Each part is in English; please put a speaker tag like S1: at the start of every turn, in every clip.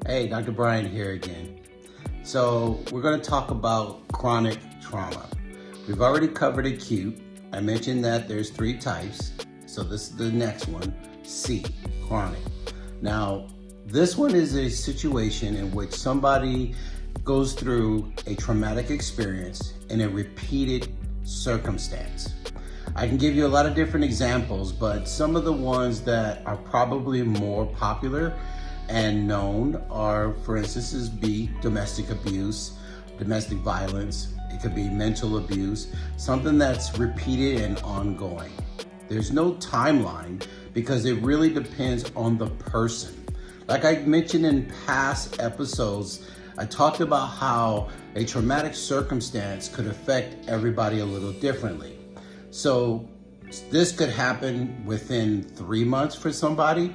S1: Hey, Dr. Brian here again. So we're going to talk about chronic trauma. We've already covered acute. I mentioned that there's 3 types. So this is the next one, C, chronic. Now, this one is a situation in which somebody goes through a traumatic experience in a repeated circumstance. I can give you a lot of different examples, but some of the ones that are probably more popular and known are, for instance, is domestic abuse, domestic violence. It could be mental abuse, something that's repeated and ongoing. There's no timeline because it really depends on the person. Like I mentioned in past episodes, I talked about how a traumatic circumstance could affect everybody a little differently. So this could happen within 3 months for somebody.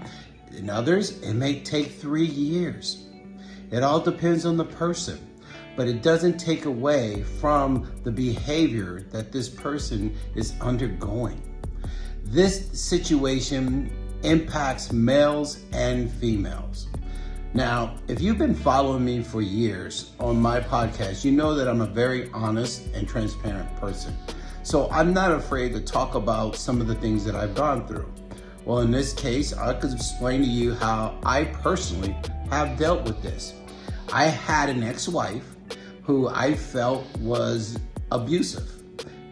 S1: In others, it may take 3 years. It all depends on the person, but it doesn't take away from the behavior that this person is undergoing. This situation impacts males and females. Now, if you've been following me for years on my podcast, you know that I'm a very honest and transparent person. So I'm not afraid to talk about some of the things that I've gone through. Well, in this case, I could explain to you how I personally have dealt with this. I had an ex-wife who I felt was abusive.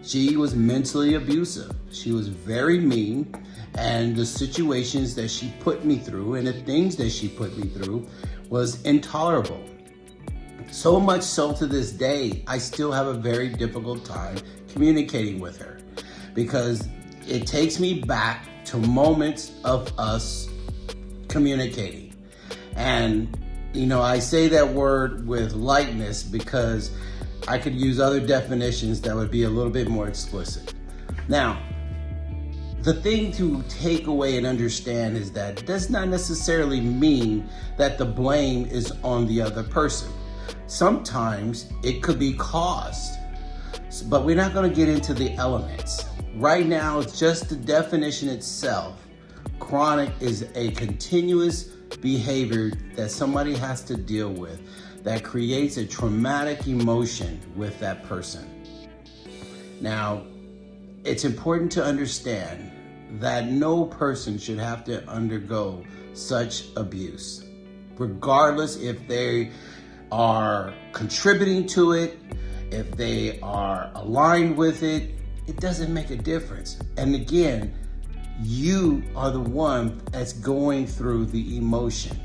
S1: She was mentally abusive. She was very mean, and the situations that she put me through and the things that she put me through was intolerable. So much so to this day, I still have a very difficult time communicating with her because it takes me back to moments of us communicating. And, I say that word with lightness because I could use other definitions that would be a little bit more explicit. Now, the thing to take away and understand is that it does not necessarily mean that the blame is on the other person. Sometimes it could be caused, but we're not going to get into the elements. Right now, it's just the definition itself. Chronic is a continuous behavior that somebody has to deal with that creates a traumatic emotion with that person. Now, it's important to understand that no person should have to undergo such abuse, regardless if they are contributing to it, if they are aligned with it. It doesn't make a difference. And again, you are the one that's going through the emotion.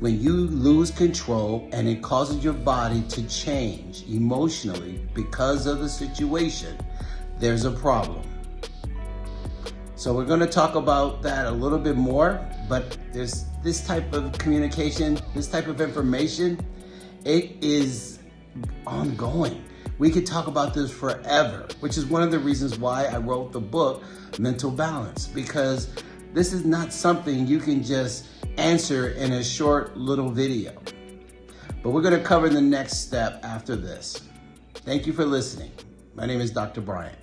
S1: When you lose control and it causes your body to change emotionally because of the situation, there's a problem. So we're going to talk about that a little bit more, but there's this type of communication, this type of information, it is ongoing. We could talk about this forever, which is one of the reasons why I wrote the book, Mental Balance, because this is not something you can just answer in a short little video. But we're going to cover the next step after this. Thank you for listening. My name is Dr. Brian.